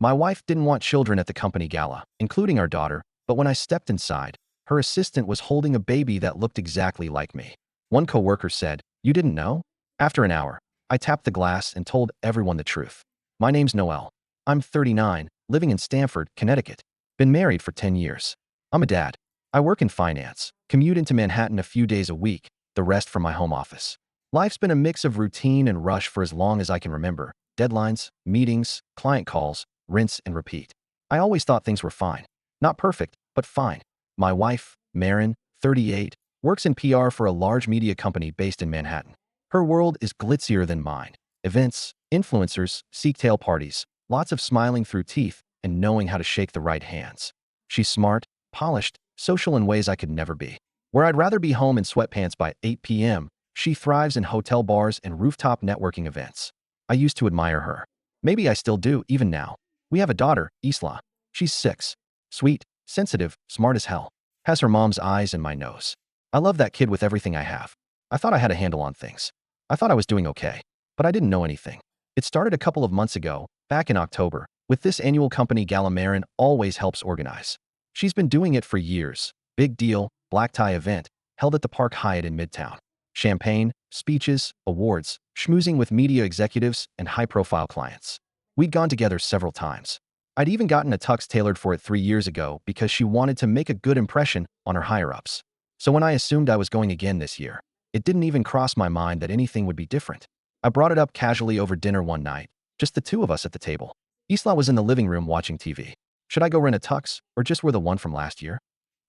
My wife didn't want children at the company gala, including our daughter, but when I stepped inside, her assistant was holding a baby that looked exactly like me. One coworker said, "You didn't know?" After an hour, I tapped the glass and told everyone the truth. My name's Noel. I'm 39, living in Stamford, Connecticut. Been married for 10 years. I'm a dad. I work in finance, commute into Manhattan a few days a week, the rest from my home office. Life's been a mix of routine and rush for as long as I can remember. Deadlines, meetings, client calls, rinse and repeat. I always thought things were fine. Not perfect, but fine. My wife, Marin, 38, works in PR for a large media company based in Manhattan. Her world is glitzier than mine. Events, influencers, seek-tail parties, lots of smiling through teeth and knowing how to shake the right hands. She's smart, polished, social in ways I could never be. Where I'd rather be home in sweatpants by 8 p.m., she thrives in hotel bars and rooftop networking events. I used to admire her. Maybe I still do, even now. We have a daughter, Isla. She's 6. Sweet, sensitive, smart as hell. Has her mom's eyes and my nose. I love that kid with everything I have. I thought I had a handle on things. I thought I was doing okay, but I didn't know anything. It started a couple of months ago, back in October, with this annual company gala Marin always helps organize. She's been doing it for years. Big deal, black tie event, held at the Park Hyatt in Midtown. Champagne, speeches, awards, schmoozing with media executives and high-profile clients. We'd gone together several times. I'd even gotten a tux tailored for it 3 years ago because she wanted to make a good impression on her higher-ups. So when I assumed I was going again this year, it didn't even cross my mind that anything would be different. I brought it up casually over dinner one night, just the two of us at the table. Isla was in the living room watching TV. Should I go rent a tux or just wear the one from last year?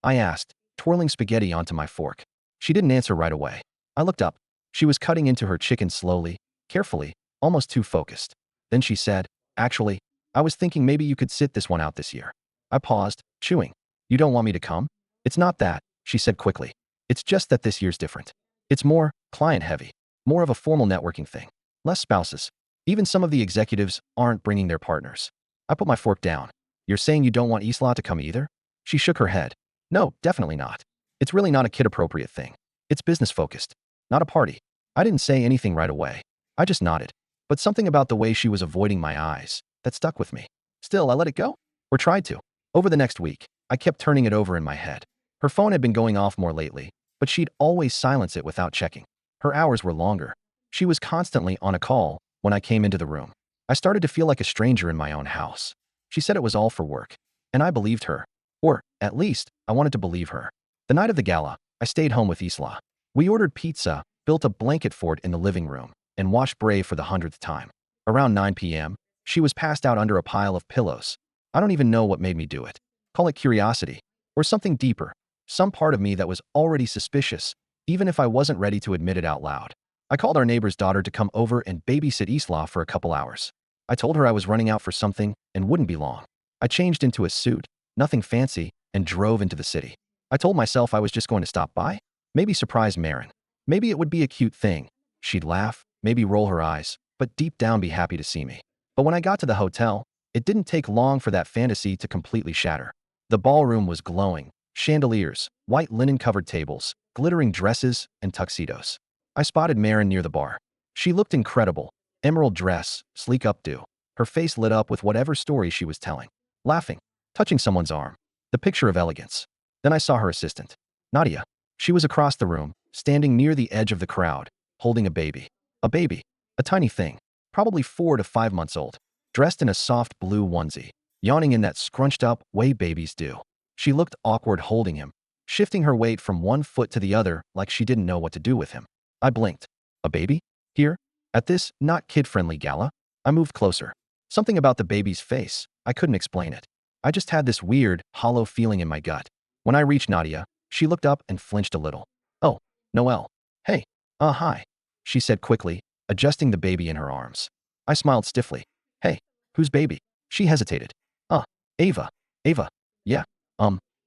I asked, twirling spaghetti onto my fork. She didn't answer right away. I looked up. She was cutting into her chicken slowly, carefully, almost too focused. Then she said, "Actually, I was thinking maybe you could sit this one out this year." I paused, chewing. "You don't want me to come?" "It's not that," she said quickly. "It's just that this year's different. It's more client-heavy, more of a formal networking thing. Less spouses. Even some of the executives aren't bringing their partners." I put my fork down. "You're saying you don't want Isla to come either?" She shook her head. "No, definitely not. It's really not a kid-appropriate thing. It's business-focused, not a party." I didn't say anything right away. I just nodded. But something about the way she was avoiding my eyes, that stuck with me. Still, I let it go, or tried to. Over the next week, I kept turning it over in my head. Her phone had been going off more lately, but she'd always silence it without checking. Her hours were longer. She was constantly on a call when I came into the room. I started to feel like a stranger in my own house. She said it was all for work, and I believed her. Or, at least, I wanted to believe her. The night of the gala, I stayed home with Isla. We ordered pizza, built a blanket fort in the living room, and watched Brave for the 100th time. Around 9 p.m., she was passed out under a pile of pillows. I don't even know what made me do it. Call it curiosity, or something deeper. Some part of me that was already suspicious, even if I wasn't ready to admit it out loud. I called our neighbor's daughter to come over and babysit Isla for a couple hours. I told her I was running out for something and wouldn't be long. I changed into a suit, nothing fancy, and drove into the city. I told myself I was just going to stop by, maybe surprise Marin. Maybe it would be a cute thing. She'd laugh, maybe roll her eyes, but deep down be happy to see me. But when I got to the hotel, it didn't take long for that fantasy to completely shatter. The ballroom was glowing. Chandeliers, white linen-covered tables, glittering dresses, and tuxedos. I spotted Marin near the bar. She looked incredible. Emerald dress, sleek updo. Her face lit up with whatever story she was telling. Laughing, touching someone's arm. The picture of elegance. Then I saw her assistant, Nadia. She was across the room, standing near the edge of the crowd, holding a baby. A baby. A tiny thing. Probably 4 to 5 months old. Dressed in a soft blue onesie. Yawning in that scrunched-up way babies do. She looked awkward holding him, shifting her weight from one foot to the other like she didn't know what to do with him. I blinked. A baby? Here? At this not kid-friendly gala? I moved closer. Something about the baby's face. I couldn't explain it. I just had this weird, hollow feeling in my gut. When I reached Nadia, she looked up and flinched a little. "Oh, Noel. Hey. Hi," she said quickly, adjusting the baby in her arms. I smiled stiffly. "Hey, whose baby?" She hesitated. Ava. Ava. Yeah.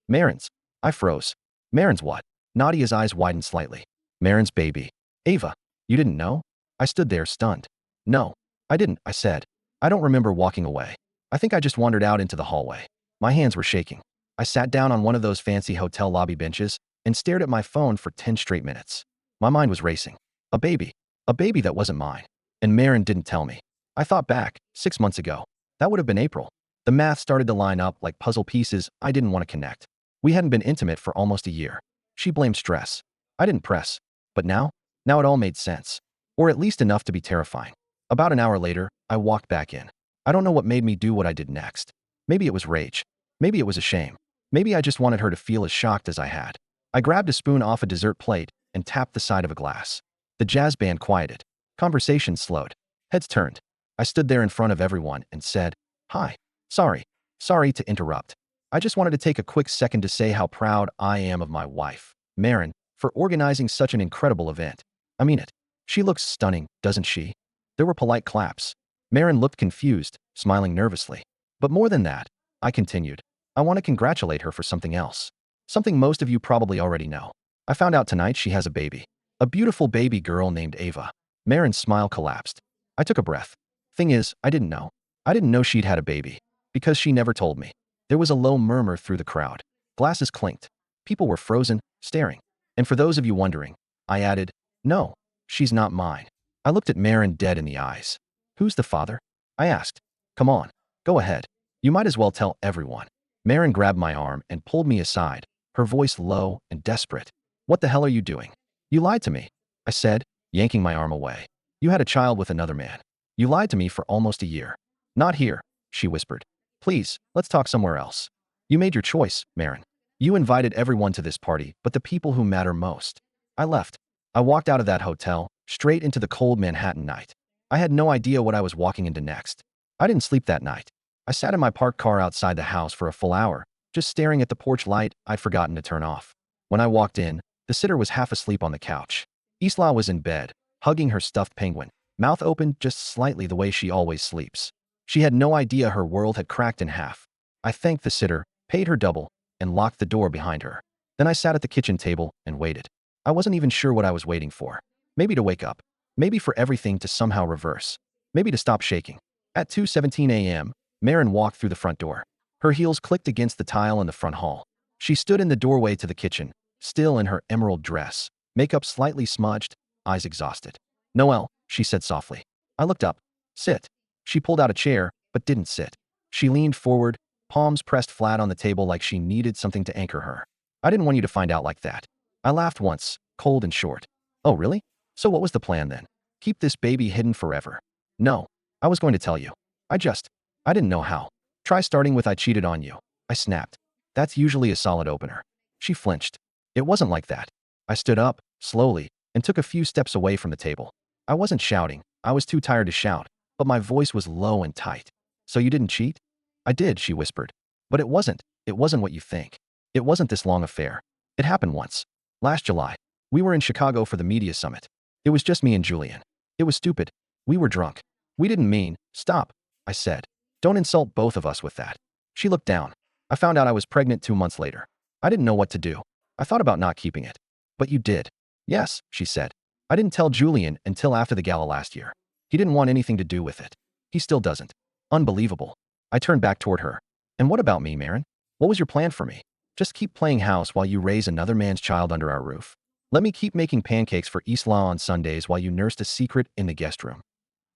Marin's." I froze. "Marin's what?" Nadia's eyes widened slightly. "Marin's baby. Ava. You didn't know?" I stood there stunned. "No, I didn't," I said. I don't remember walking away. I think I just wandered out into the hallway. My hands were shaking. I sat down on one of those fancy hotel lobby benches and stared at my phone for 10 straight minutes. My mind was racing. A baby. A baby that wasn't mine. And Marin didn't tell me. I thought back, 6 months ago. That would have been April. The math started to line up like puzzle pieces I didn't want to connect. We hadn't been intimate for almost a year. She blamed stress. I didn't press. But now it all made sense. Or at least enough to be terrifying. About an hour later, I walked back in. I don't know what made me do what I did next. Maybe it was rage. Maybe it was a shame. Maybe I just wanted her to feel as shocked as I had. I grabbed a spoon off a dessert plate and tapped the side of a glass. The jazz band quieted. Conversation slowed. Heads turned. I stood there in front of everyone and said, "Hi. Sorry to interrupt. I just wanted to take a quick second to say how proud I am of my wife, Marin, for organizing such an incredible event. I mean it. She looks stunning, doesn't she?" There were polite claps. Marin looked confused, smiling nervously. But more than that, I continued, I want to congratulate her for something else. Something most of you probably already know. I found out tonight she has a baby. A beautiful baby girl named Ava. Marin's smile collapsed. I took a breath. Thing is, I didn't know. I didn't know she'd had a baby. Because she never told me. There was a low murmur through the crowd. Glasses clinked. People were frozen, staring. And for those of you wondering, I added, no, she's not mine. I looked at Marin dead in the eyes. Who's the father? I asked. Come on, go ahead. You might as well tell everyone. Marin grabbed my arm and pulled me aside, her voice low and desperate. What the hell are you doing? You lied to me, I said, yanking my arm away. You had a child with another man. You lied to me for almost a year. Not here, she whispered. Please, let's talk somewhere else. You made your choice, Marin. You invited everyone to this party, but the people who matter most. I left. I walked out of that hotel, straight into the cold Manhattan night. I had no idea what I was walking into next. I didn't sleep that night. I sat in my parked car outside the house for a full hour, just staring at the porch light I'd forgotten to turn off. When I walked in, the sitter was half asleep on the couch. Isla was in bed, hugging her stuffed penguin, mouth open just slightly the way she always sleeps. She had no idea her world had cracked in half. I thanked the sitter, paid her double, and locked the door behind her. Then I sat at the kitchen table and waited. I wasn't even sure what I was waiting for. Maybe to wake up. Maybe for everything to somehow reverse. Maybe to stop shaking. At 2:17 a.m., Marin walked through the front door. Her heels clicked against the tile in the front hall. She stood in the doorway to the kitchen, still in her emerald dress, makeup slightly smudged, eyes exhausted. Noelle, she said softly. I looked up. Sit. She pulled out a chair, but didn't sit. She leaned forward, palms pressed flat on the table like she needed something to anchor her. I didn't want you to find out like that. I laughed once, cold and short. Oh, really? So what was the plan then? Keep this baby hidden forever? No. I was going to tell you. I didn't know how. Try starting with I cheated on you. I snapped. That's usually a solid opener. She flinched. It wasn't like that. I stood up, slowly, and took a few steps away from the table. I wasn't shouting. I was too tired to shout, but my voice was low and tight. So you didn't cheat? I did, she whispered. But it wasn't what you think. It wasn't this long affair. It happened once. Last July. We were in Chicago for the media summit. It was just me and Julian. It was stupid. We were drunk. We didn't mean, stop, I said. Don't insult both of us with that. She looked down. I found out I was pregnant 2 months later. I didn't know what to do. I thought about not keeping it. But you did. Yes, she said. I didn't tell Julian until after the gala last year. He didn't want anything to do with it. He still doesn't. Unbelievable. I turned back toward her. And what about me, Marin? What was your plan for me? Just keep playing house while you raise another man's child under our roof. Let me keep making pancakes for Isla on Sundays while you nursed a secret in the guest room.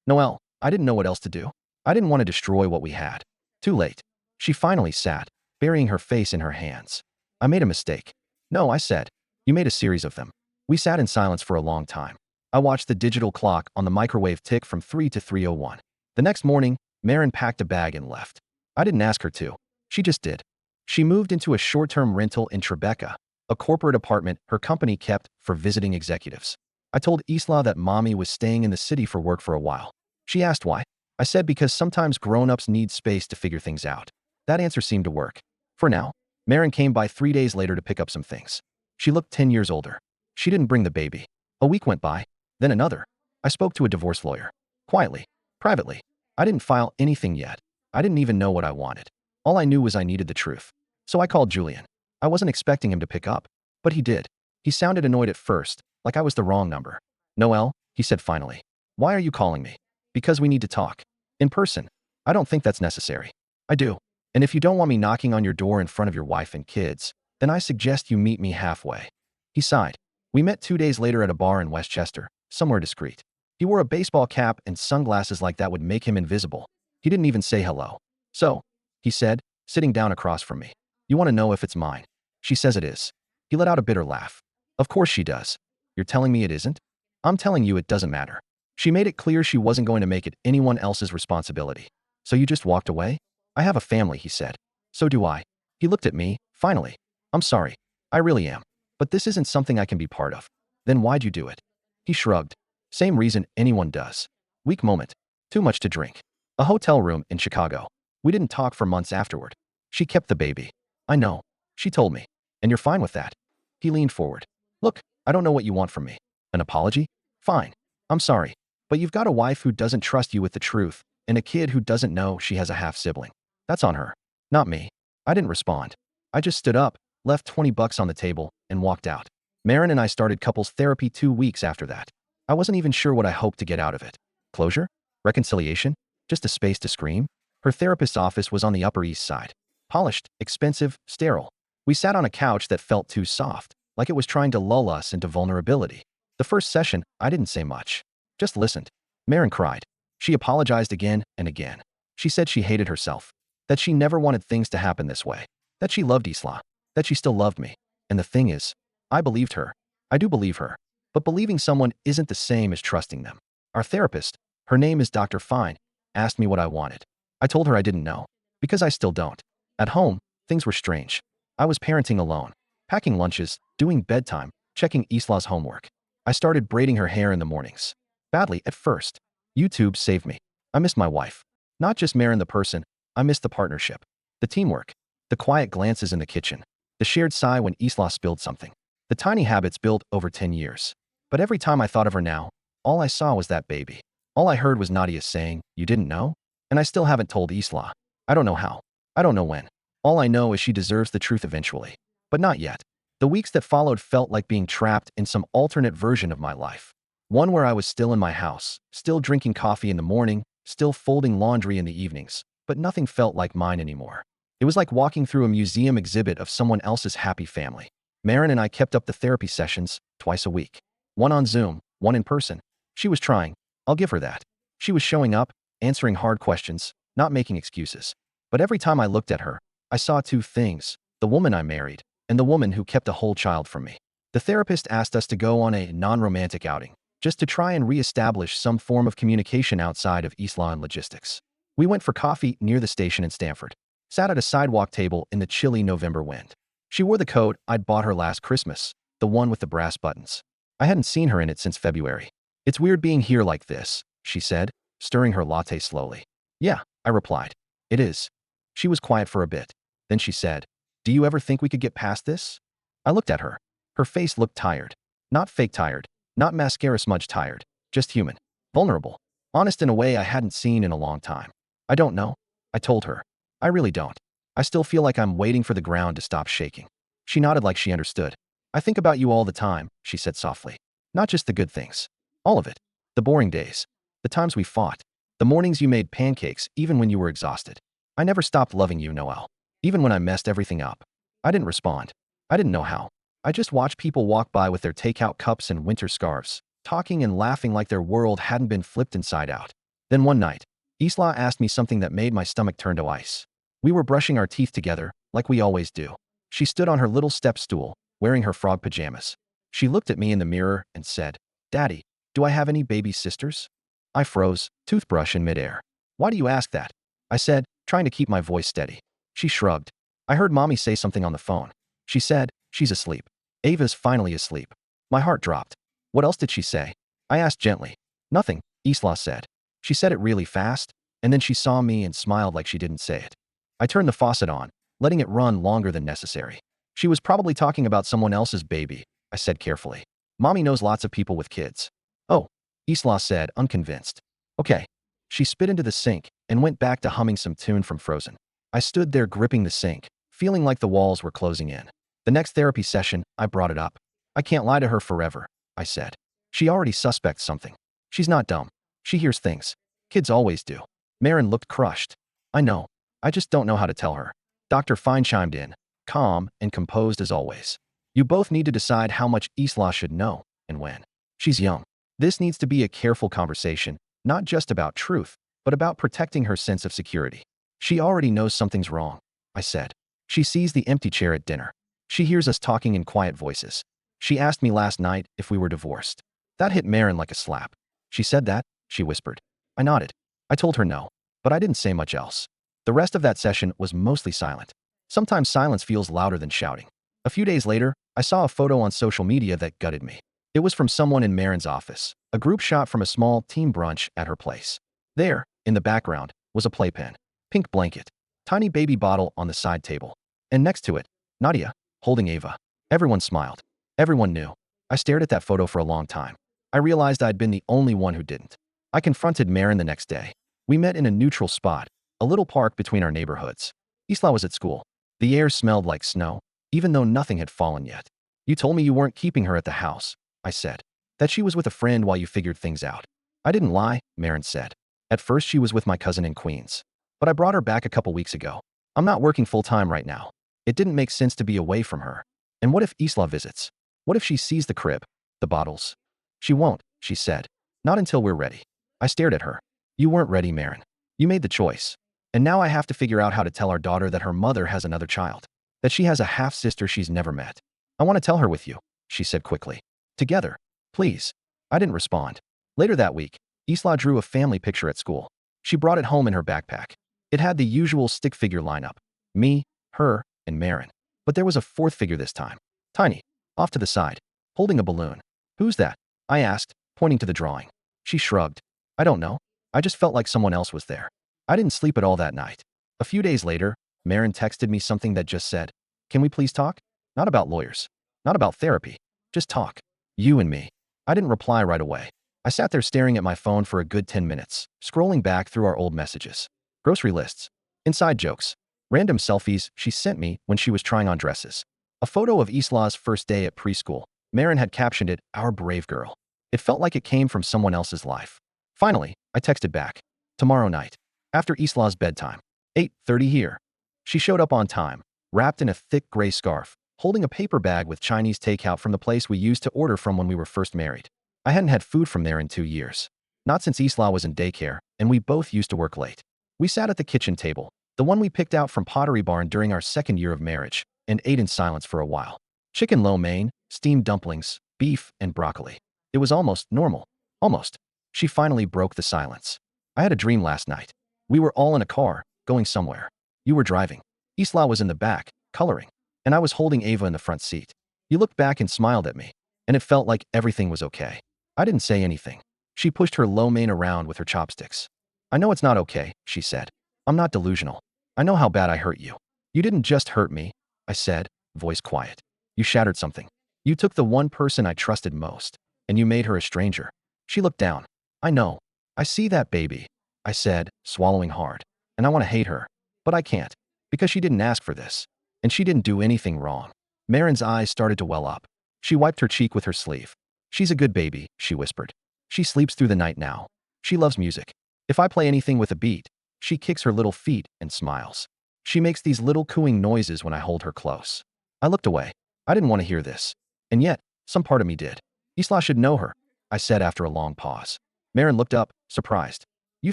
Noelle, I didn't know what else to do. I didn't want to destroy what we had. Too late. She finally sat, burying her face in her hands. I made a mistake. No, I said. You made a series of them. We sat in silence for a long time. I watched the digital clock on the microwave tick from 3 to 3:01. The next morning, Marin packed a bag and left. I didn't ask her to. She just did. She moved into a short-term rental in Tribeca, a corporate apartment her company kept for visiting executives. I told Isla that mommy was staying in the city for work for a while. She asked why. I said because sometimes grown-ups need space to figure things out. That answer seemed to work. For now. Marin came by 3 days later to pick up some things. She looked 10 years older. She didn't bring the baby. A week went by, then another. I spoke to a divorce lawyer. Quietly. Privately. I didn't file anything yet. I didn't even know what I wanted. All I knew was I needed the truth. So I called Julian. I wasn't expecting him to pick up, but he did. He sounded annoyed at first, like I was the wrong number. Noelle, he said finally. Why are you calling me? Because we need to talk. In person. I don't think that's necessary. I do. And if you don't want me knocking on your door in front of your wife and kids, then I suggest you meet me halfway. He sighed. We met 2 days later at a bar in Westchester, somewhere discreet. He wore a baseball cap and sunglasses like that would make him invisible. He didn't even say hello. So, he said, sitting down across from me. You want to know if it's mine? She says it is. He let out a bitter laugh. Of course she does. You're telling me it isn't? I'm telling you it doesn't matter. She made it clear she wasn't going to make it anyone else's responsibility. So you just walked away? I have a family, he said. So do I. He looked at me, finally. I'm sorry. I really am. But this isn't something I can be part of. Then why'd you do it? He shrugged. Same reason anyone does. Weak moment. Too much to drink. A hotel room in Chicago. We didn't talk for months afterward. She kept the baby. I know. She told me. And you're fine with that? He leaned forward. Look, I don't know what you want from me. An apology? Fine. I'm sorry. But you've got a wife who doesn't trust you with the truth, and a kid who doesn't know she has a half-sibling. That's on her. Not me. I didn't respond. I just stood up, left $20 on the table, and walked out. Marin and I started couples therapy 2 weeks after that. I wasn't even sure what I hoped to get out of it. Closure? Reconciliation? Just a space to scream? Her therapist's office was on the Upper East Side. Polished, expensive, sterile. We sat on a couch that felt too soft, like it was trying to lull us into vulnerability. The first session, I didn't say much. Just listened. Marin cried. She apologized again and again. She said she hated herself. That she never wanted things to happen this way. That she loved Isla. That she still loved me. And the thing is, I believed her. I do believe her. But believing someone isn't the same as trusting them. Our therapist, her name is Dr. Fine, asked me what I wanted. I told her I didn't know. Because I still don't. At home, things were strange. I was parenting alone. Packing lunches, doing bedtime, checking Isla's homework. I started braiding her hair in the mornings. Badly at first. YouTube saved me. I missed my wife. Not just Marin the person, I missed the partnership. The teamwork. The quiet glances in the kitchen. The shared sigh when Isla spilled something. The tiny habits built over 10 years. But every time I thought of her now, all I saw was that baby. All I heard was Nadia saying, "You didn't know?" And I still haven't told Isla. I don't know how. I don't know when. All I know is she deserves the truth eventually. But not yet. The weeks that followed felt like being trapped in some alternate version of my life. One where I was still in my house, still drinking coffee in the morning, still folding laundry in the evenings, but nothing felt like mine anymore. It was like walking through a museum exhibit of someone else's happy family. Marin and I kept up the therapy sessions twice a week. One on Zoom, one in person. She was trying. I'll give her that. She was showing up, answering hard questions, not making excuses. But every time I looked at her, I saw two things: the woman I married, and the woman who kept a whole child from me. The therapist asked us to go on a non-romantic outing, just to try and re-establish some form of communication outside of Isla and logistics. We went for coffee near the station in Stamford, sat at a sidewalk table in the chilly November wind. She wore the coat I'd bought her last Christmas, the one with the brass buttons. I hadn't seen her in it since February. It's weird being here like this, she said, stirring her latte slowly. Yeah, I replied. It is. She was quiet for a bit. Then she said, do you ever think we could get past this? I looked at her. Her face looked tired. Not fake tired, not mascara smudge tired, just human. Vulnerable. Honest in a way I hadn't seen in a long time. I don't know, I told her. I really don't. I still feel like I'm waiting for the ground to stop shaking. She nodded like she understood. I think about you all the time, she said softly. Not just the good things. All of it. The boring days. The times we fought. The mornings you made pancakes even when you were exhausted. I never stopped loving you, Noelle. Even when I messed everything up. I didn't respond. I didn't know how. I just watched people walk by with their takeout cups and winter scarves, talking and laughing like their world hadn't been flipped inside out. Then one night, Isla asked me something that made my stomach turn to ice. We were brushing our teeth together, like we always do. She stood on her little step stool, wearing her frog pajamas. She looked at me in the mirror and said, Daddy, do I have any baby sisters? I froze, toothbrush in midair. Why do you ask that? I said, trying to keep my voice steady. She shrugged. I heard Mommy say something on the phone. She said, she's asleep. Ava's finally asleep. My heart dropped. What else did she say? I asked gently. Nothing, Isla said. She said it really fast, and then she saw me and smiled like she didn't say it. I turned the faucet on, letting it run longer than necessary. She was probably talking about someone else's baby, I said carefully. Mommy knows lots of people with kids. Oh, Isla said, unconvinced. Okay. She spit into the sink and went back to humming some tune from Frozen. I stood there gripping the sink, feeling like the walls were closing in. The next therapy session, I brought it up. I can't lie to her forever, I said. She already suspects something. She's not dumb. She hears things. Kids always do. Marin looked crushed. I know. I just don't know how to tell her. Dr. Fine chimed in, calm and composed as always. You both need to decide how much Isla should know and when. She's young. This needs to be a careful conversation, not just about truth, but about protecting her sense of security. She already knows something's wrong, I said. She sees the empty chair at dinner. She hears us talking in quiet voices. She asked me last night if we were divorced. That hit Maren like a slap. She said that, she whispered. I nodded. I told her no, but I didn't say much else. The rest of that session was mostly silent. Sometimes silence feels louder than shouting. A few days later, I saw a photo on social media that gutted me. It was from someone in Maren's office, a group shot from a small team brunch at her place. There, in the background, was a playpen, pink blanket, tiny baby bottle on the side table, and next to it, Nadia, holding Ava. Everyone smiled. Everyone knew. I stared at that photo for a long time. I realized I'd been the only one who didn't. I confronted Maren the next day. We met in a neutral spot, a little park between our neighborhoods. Isla was at school. The air smelled like snow, even though nothing had fallen yet. You told me you weren't keeping her at the house, I said. That she was with a friend while you figured things out. I didn't lie, Maren said. At first she was with my cousin in Queens. But I brought her back a couple weeks ago. I'm not working full-time right now. It didn't make sense to be away from her. And what if Isla visits? What if she sees the crib, the bottles? She won't, she said. Not until we're ready. I stared at her. You weren't ready, Maren. You made the choice. And now I have to figure out how to tell our daughter that her mother has another child. That she has a half-sister she's never met. I want to tell her with you, she said quickly. Together, please. I didn't respond. Later that week, Isla drew a family picture at school. She brought it home in her backpack. It had the usual stick figure lineup. Me, her, and Maren. But there was a fourth figure this time. Tiny, off to the side, holding a balloon. Who's that? I asked, pointing to the drawing. She shrugged. I don't know. I just felt like someone else was there. I didn't sleep at all that night. A few days later, Maren texted me something that just said, "Can we please talk? Not about lawyers. Not about therapy. Just talk. You and me." I didn't reply right away. I sat there staring at my phone for a good 10 minutes, scrolling back through our old messages. Grocery lists. Inside jokes. Random selfies she sent me when she was trying on dresses. A photo of Isla's first day at preschool. Maren had captioned it, "Our brave girl." It felt like it came from someone else's life. Finally, I texted back. Tomorrow night. After Isla's bedtime. 8:30 here. She showed up on time, wrapped in a thick gray scarf, holding a paper bag with Chinese takeout from the place we used to order from when we were first married. I hadn't had food from there in 2 years. Not since Isla was in daycare, and we both used to work late. We sat at the kitchen table, the one we picked out from Pottery Barn during our second year of marriage, and ate in silence for a while. Chicken lo mein, steamed dumplings, beef, and broccoli. It was almost normal. Almost. She finally broke the silence. I had a dream last night. We were all in a car, going somewhere. You were driving. Isla was in the back, coloring, and I was holding Ava in the front seat. You looked back and smiled at me, and it felt like everything was okay. I didn't say anything. She pushed her lo mein around with her chopsticks. I know it's not okay, she said. I'm not delusional. I know how bad I hurt you. You didn't just hurt me, I said, voice quiet. You shattered something. You took the one person I trusted most, and you made her a stranger. She looked down. I know. I see that baby, I said, swallowing hard. And I want to hate her. But I can't. Because she didn't ask for this. And she didn't do anything wrong. Maren's eyes started to well up. She wiped her cheek with her sleeve. She's a good baby, she whispered. She sleeps through the night now. She loves music. If I play anything with a beat, she kicks her little feet and smiles. She makes these little cooing noises when I hold her close. I looked away. I didn't want to hear this. And yet, some part of me did. Isla should know her, I said after a long pause. Maren looked up, surprised. You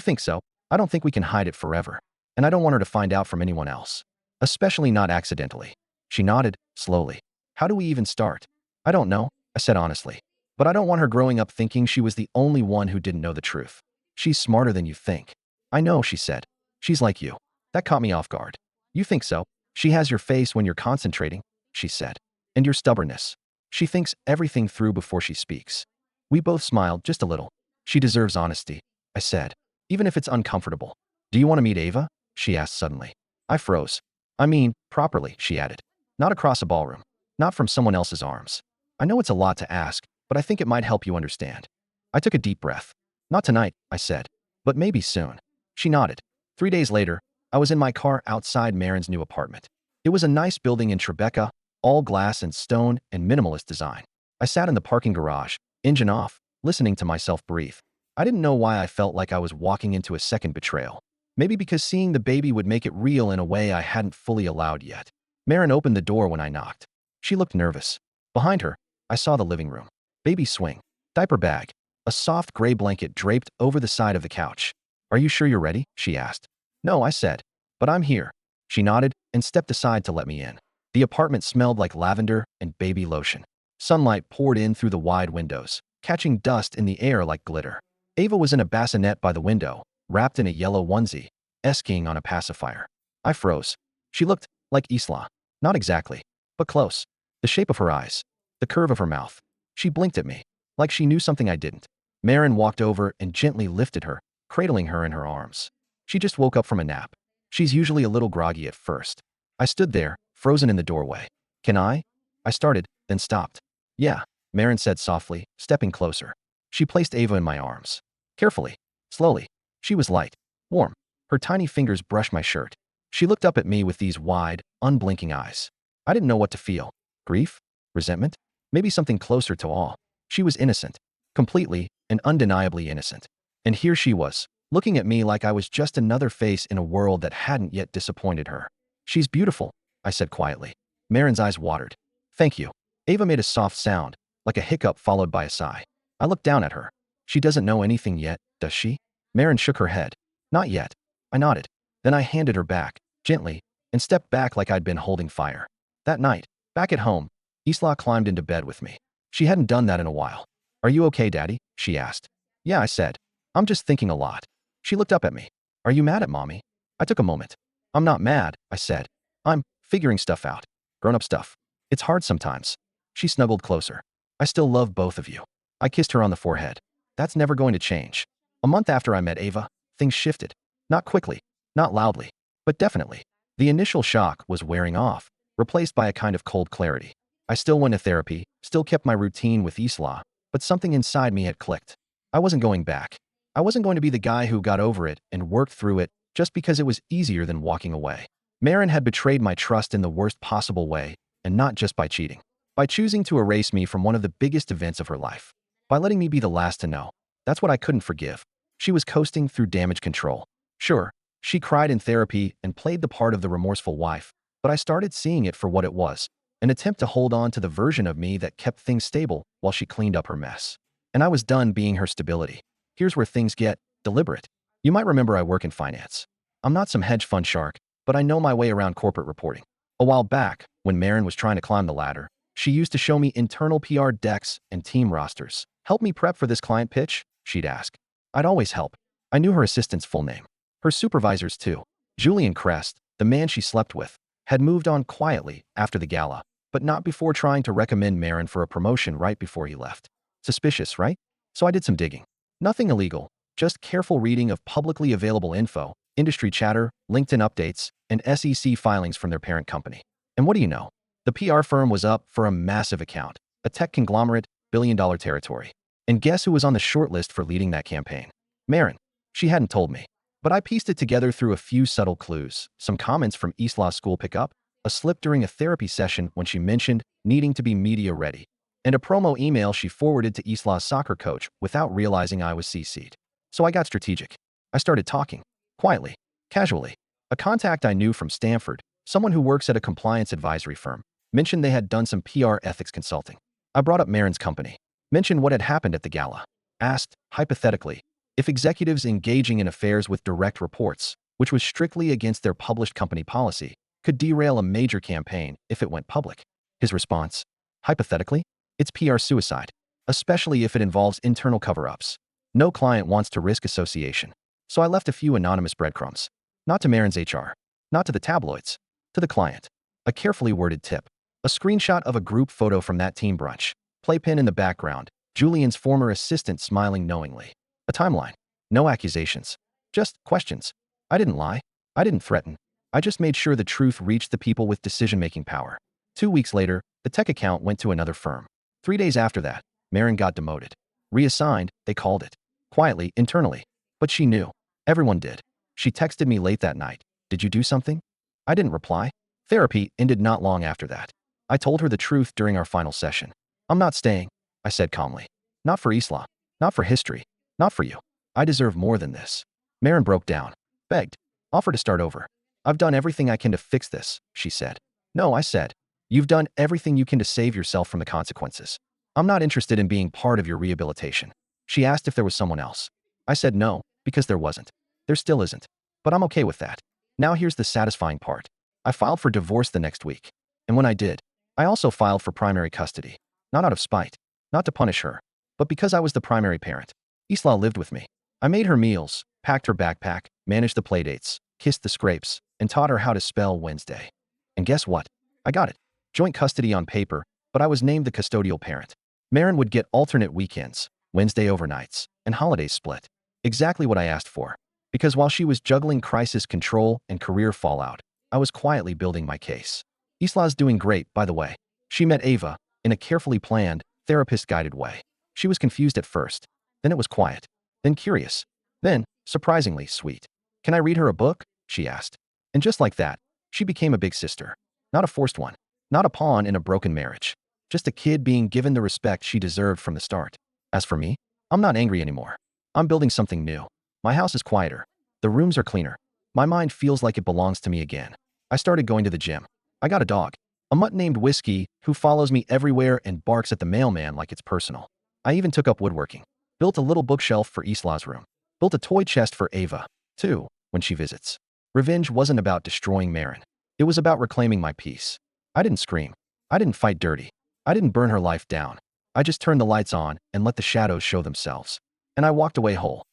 think so? I don't think we can hide it forever. And I don't want her to find out from anyone else. Especially not accidentally. She nodded, slowly. How do we even start? I don't know, I said honestly. But I don't want her growing up thinking she was the only one who didn't know the truth. She's smarter than you think. I know, she said. She's like you. That caught me off guard. You think so? She has your face when you're concentrating, she said. And your stubbornness. She thinks everything through before she speaks. We both smiled just a little. She deserves honesty, I said. Even if it's uncomfortable. Do you want to meet Ava? She asked suddenly. I froze. I mean, properly, she added. Not across a ballroom. Not from someone else's arms. I know it's a lot to ask, but I think it might help you understand. I took a deep breath. Not tonight, I said. But maybe soon. She nodded. 3 days later, I was in my car outside Maren's new apartment. It was a nice building in Tribeca, all glass and stone and minimalist design. I sat in the parking garage, engine off, listening to myself breathe. I didn't know why I felt like I was walking into a second betrayal. Maybe because seeing the baby would make it real in a way I hadn't fully allowed yet. Maren opened the door when I knocked. She looked nervous. Behind her, I saw the living room. Baby swing. Diaper bag. A soft gray blanket draped over the side of the couch. Are you sure you're ready? She asked. No, I said. But I'm here. She nodded and stepped aside to let me in. The apartment smelled like lavender and baby lotion. Sunlight poured in through the wide windows, catching dust in the air like glitter. Ava was in a bassinet by the window, wrapped in a yellow onesie, skiing on a pacifier. I froze. She looked like Isla. Not exactly, but close. The shape of her eyes, the curve of her mouth. She blinked at me, like she knew something I didn't. Marin walked over and gently lifted her, cradling her in her arms. She just woke up from a nap. She's usually a little groggy at first. I stood there, frozen in the doorway. Can I? I started, then stopped. Yeah, Marin said softly, stepping closer. She placed Ava in my arms. Carefully, slowly. She was light, warm. Her tiny fingers brushed my shirt. She looked up at me with these wide, unblinking eyes. I didn't know what to feel. Grief? Resentment? Maybe something closer to awe. She was innocent. Completely and undeniably innocent. And here she was, looking at me like I was just another face in a world that hadn't yet disappointed her. She's beautiful, I said quietly. Marin's eyes watered. Thank you. Ava made a soft sound, like a hiccup followed by a sigh. I looked down at her. She doesn't know anything yet, does she? Marin shook her head. Not yet. I nodded. Then I handed her back, gently, and stepped back like I'd been holding fire. That night, back at home, Isla climbed into bed with me. She hadn't done that in a while. Are you okay, Daddy? She asked. Yeah, I said. I'm just thinking a lot. She looked up at me. Are you mad at Mommy? I took a moment. I'm not mad, I said. I'm figuring stuff out. Grown-up stuff. It's hard sometimes. She snuggled closer. I still love both of you. I kissed her on the forehead. That's never going to change. A month after I met Ava, things shifted. Not quickly, not loudly, but definitely. The initial shock was wearing off, replaced by a kind of cold clarity. I still went to therapy, still kept my routine with Isla, but something inside me had clicked. I wasn't going back. I wasn't going to be the guy who got over it and worked through it just because it was easier than walking away. Marin had betrayed my trust in the worst possible way, and not just by cheating. By choosing to erase me from one of the biggest events of her life. By letting me be the last to know. That's what I couldn't forgive. She was coasting through damage control. Sure, she cried in therapy and played the part of the remorseful wife, but I started seeing it for what it was, an attempt to hold on to the version of me that kept things stable while she cleaned up her mess. And I was done being her stability. Here's where things get deliberate. You might remember I work in finance. I'm not some hedge fund shark, but I know my way around corporate reporting. A while back, when Marin was trying to climb the ladder, she used to show me internal PR decks and team rosters. Help me prep for this client pitch, she'd ask. I'd always help. I knew her assistant's full name. Her supervisors too. Julian Crest, the man she slept with, had moved on quietly after the gala, but not before trying to recommend Marin for a promotion right before he left. Suspicious, right? So I did some digging. Nothing illegal, just careful reading of publicly available info, industry chatter, LinkedIn updates, and SEC filings from their parent company. And what do you know? The PR firm was up for a massive account, a tech conglomerate, billion-dollar territory. And guess who was on the shortlist for leading that campaign? Marin. She hadn't told me. But I pieced it together through a few subtle clues, some comments from Isla's school pickup, a slip during a therapy session when she mentioned needing to be media ready, and a promo email she forwarded to Isla's soccer coach without realizing I was CC'd. So I got strategic. I started talking. Quietly. Casually. A contact I knew from Stanford, someone who works at a compliance advisory firm, mentioned they had done some PR ethics consulting. I brought up Marin's company. Mentioned what had happened at the gala. Asked, hypothetically, if executives engaging in affairs with direct reports, which was strictly against their published company policy, could derail a major campaign if it went public. His response, hypothetically, it's PR suicide, especially if it involves internal cover-ups. No client wants to risk association. So I left a few anonymous breadcrumbs. Not to Marin's HR, not to the tabloids, to the client. A carefully worded tip. A screenshot of a group photo from that team brunch. Playpen in the background, Julian's former assistant smiling knowingly. A timeline. No accusations. Just questions. I didn't lie. I didn't threaten. I just made sure the truth reached the people with decision-making power. 2 weeks later, the tech account went to another firm. 3 days after that, Marin got demoted. Reassigned, they called it. Quietly, internally. But she knew. Everyone did. She texted me late that night. Did you do something? I didn't reply. Therapy ended not long after that. I told her the truth during our final session. I'm not staying, I said calmly. Not for Isla. Not for history. Not for you. I deserve more than this. Marin broke down. Begged. Offered to start over. I've done everything I can to fix this, she said. No, I said. You've done everything you can to save yourself from the consequences. I'm not interested in being part of your rehabilitation. She asked if there was someone else. I said no, because there wasn't. There still isn't. But I'm okay with that. Now here's the satisfying part. I filed for divorce the next week. And when I did, I also filed for primary custody. Not out of spite, not to punish her, but because I was the primary parent. Isla lived with me. I made her meals, packed her backpack, managed the playdates, kissed the scrapes, and taught her how to spell Wednesday. And guess what? I got it. Joint custody on paper, but I was named the custodial parent. Marin would get alternate weekends, Wednesday overnights, and holidays split. Exactly what I asked for. Because while she was juggling crisis control and career fallout, I was quietly building my case. Isla's doing great, by the way. She met Ava in a carefully planned, therapist-guided way. She was confused at first, then it was quiet, then curious, then, surprisingly, sweet. Can I read her a book? She asked. And just like that, she became a big sister. Not a forced one, not a pawn in a broken marriage. Just a kid being given the respect she deserved from the start. As for me, I'm not angry anymore. I'm building something new. My house is quieter. The rooms are cleaner. My mind feels like it belongs to me again. I started going to the gym. I got a dog. A mutt named Whiskey who follows me everywhere and barks at the mailman like it's personal. I even took up woodworking. Built a little bookshelf for Isla's room. Built a toy chest for Ava, too, when she visits. Revenge wasn't about destroying Marin. It was about reclaiming my peace. I didn't scream. I didn't fight dirty. I didn't burn her life down. I just turned the lights on and let the shadows show themselves. And I walked away whole.